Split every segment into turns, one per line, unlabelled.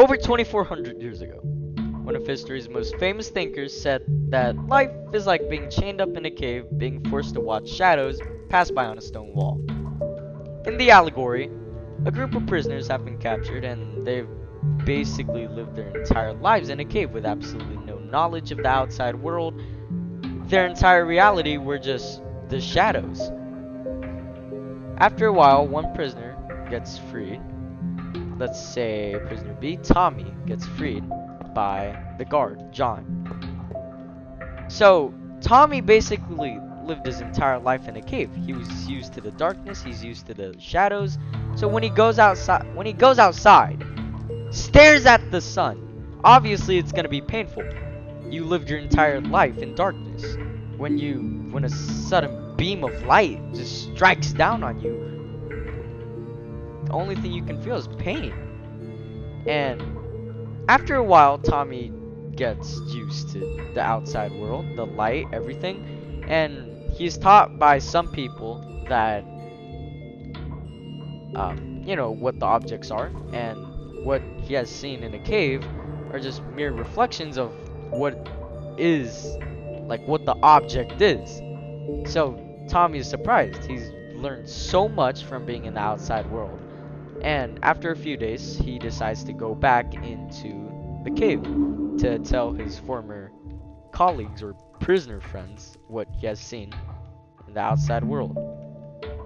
Over 2,400 years ago, one of history's most famous thinkers said that life is like being chained up in a cave, being forced to watch shadows pass by on a stone wall. In the allegory, a group of prisoners have been captured and they've basically lived their entire lives in a cave with absolutely no knowledge of the outside world. Their entire reality were just the shadows. After a while, one prisoner gets freed. Let's say prisoner B, Tommy, gets freed by the guard, John. So, Tommy basically lived his entire life in a cave. He was used to the darkness, he's used to the shadows. So when he goes outside, stares at the sun, obviously it's going to be painful. You lived your entire life in darkness. When a sudden beam of light just strikes down on you, the only thing you can feel is pain. And after a while, Tommy gets used to the outside world, the light, everything, and he's taught by some people that, what the objects are, and what he has seen in a cave are just mere reflections of what is, like what the object is. So Tommy is surprised. He's learned so much from being in the outside world. And after a few days, he decides to go back into the cave to tell his former colleagues or prisoner friends what he has seen in the outside world.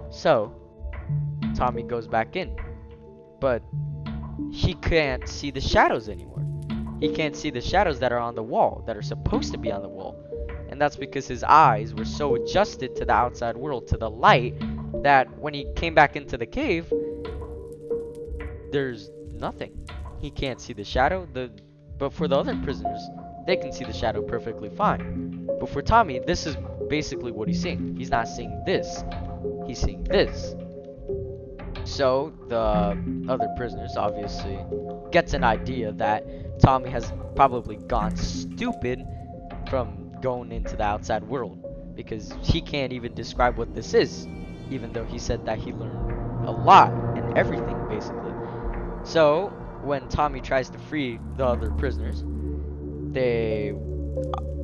So, Tommy goes back in, but he can't see the shadows anymore. He can't see the shadows that are on the wall, that are supposed to be on the wall. And that's because his eyes were so adjusted to the outside world, to the light, that when he came back into the cave, there's nothing. He can't see the shadow. But for the other prisoners, they can see the shadow perfectly fine. But for Tommy, this is basically what he's seeing. He's not seeing this. He's seeing this. So the other prisoners obviously gets an idea that Tommy has probably gone stupid from going into the outside world because he can't even describe what this is, even though he said that he learned a lot and everything basically. So, when Tommy tries to free the other prisoners, they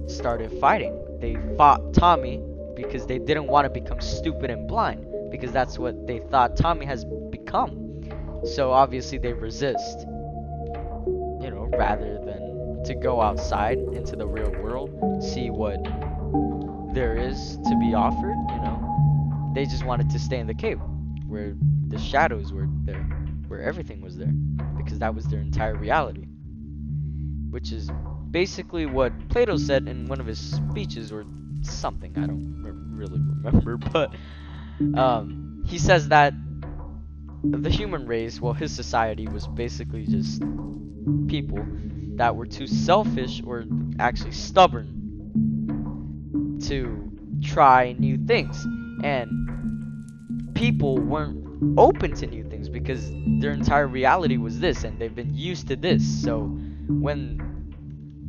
started fighting. They fought Tommy because they didn't want to become stupid and blind, because that's what they thought Tommy has become. So, obviously, they resist, rather than to go outside into the real world, see what there is to be offered. They just wanted to stay in the cave where the shadows were there, where everything was there, because that was their entire reality, which is basically what Plato said in one of his speeches or something. I don't really remember, but he says that the human race, well, his society was basically just people that were too selfish or actually stubborn to try new things, and people weren't open to new things because their entire reality was this and they've been used to this. So when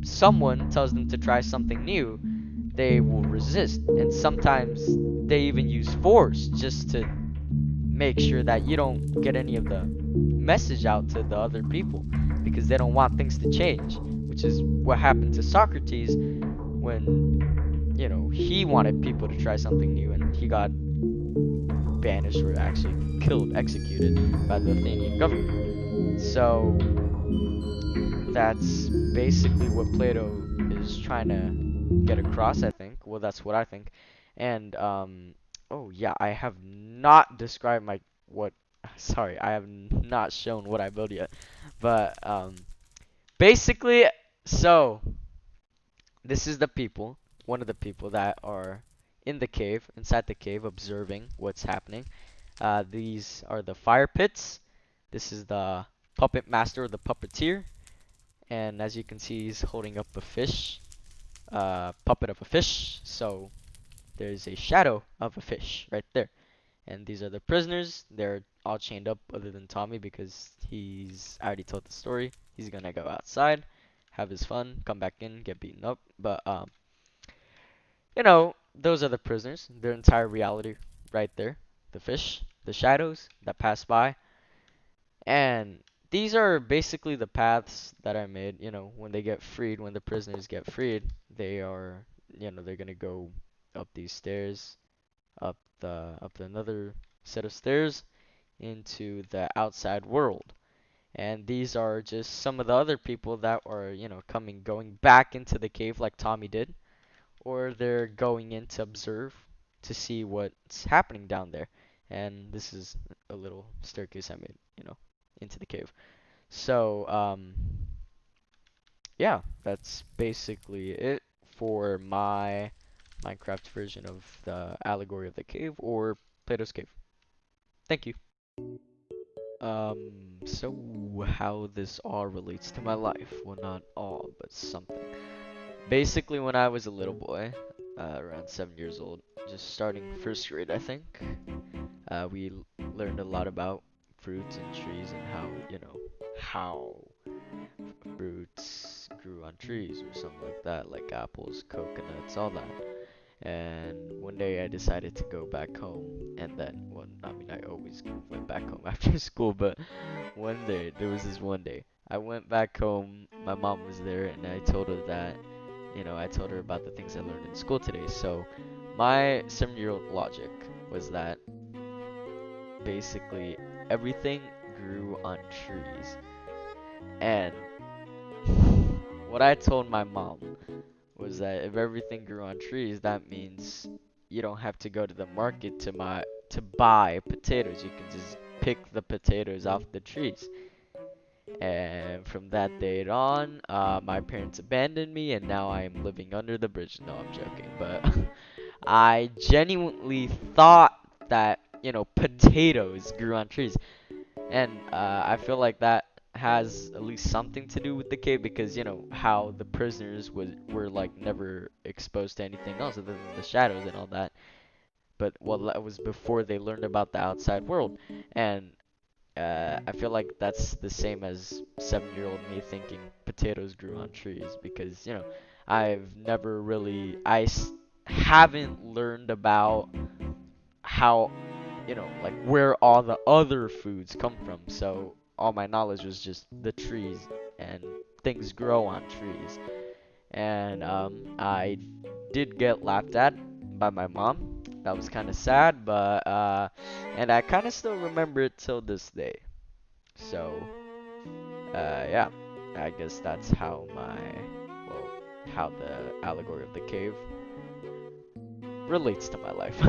someone tells them to try something new, they will resist, and sometimes they even use force just to make sure that you don't get any of the message out to the other people, because they don't want things to change, which is what happened to Socrates when he wanted people to try something new and he got banished or actually killed, executed by the Athenian government. So that's basically what Plato is trying to get across, I think. Well, that's what I think. And oh yeah, I have not described my what sorry, I have not shown what I built yet. But basically, so this is the people, one of the people that are in the cave, inside the cave, observing what's happening. These are the fire pits. This is the puppet master, or the puppeteer. And as you can see, he's holding up a fish, puppet of a fish. So there's a shadow of a fish right there. And these are the prisoners. They're all chained up other than Tommy because he's already told the story. He's gonna go outside, have his fun, come back in, get beaten up. But those are the prisoners. Their entire reality right there. The fish, the shadows that pass by. And these are basically the paths that I made, when they get freed, when the prisoners get freed, they are, they're gonna go up these stairs, up another set of stairs into the outside world. And these are just some of the other people that are, going back into the cave like Tommy did, or they're going in to observe to see what's happening down there. And this is a little staircase I made, into the cave. So, yeah, that's basically it for my Minecraft version of the Allegory of the Cave or Plato's Cave. Thank you. So how this all relates to my life? Well, not all, but something. Basically, when I was a little boy, around 7 years old, just starting first grade, I think, we learned a lot about fruits and trees and how fruits grew on trees or something like that, like apples, coconuts, all that. And one day I decided to go back home, and then, well, I mean, I always went back home after school, but one day, there was this one day, I went back home, my mom was there, and I told her that, I told her about the things I learned in school today. So, my 7-year-old logic was that basically everything grew on trees. And what I told my mom was that if everything grew on trees, that means you don't have to go to the market to buy potatoes. You can just pick the potatoes off the trees. And from that day on, my parents abandoned me, and now I am living under the bridge. No, I'm joking, but I genuinely thought that potatoes grew on trees. And I feel like that has at least something to do with the cave, because how the prisoners were like never exposed to anything else other than the shadows and all that. But well, that was before they learned about the outside world. And I feel like that's the same as 7-year-old me thinking potatoes grew on trees, because I've never really haven't learned about how, like where all the other foods come from. So all my knowledge was just the trees, and things grow on trees. And I did get laughed at by my mom. That was kind of sad, but and I kind of still remember it till this day. So yeah, I guess that's how well, how the allegory of the cave relates to my life.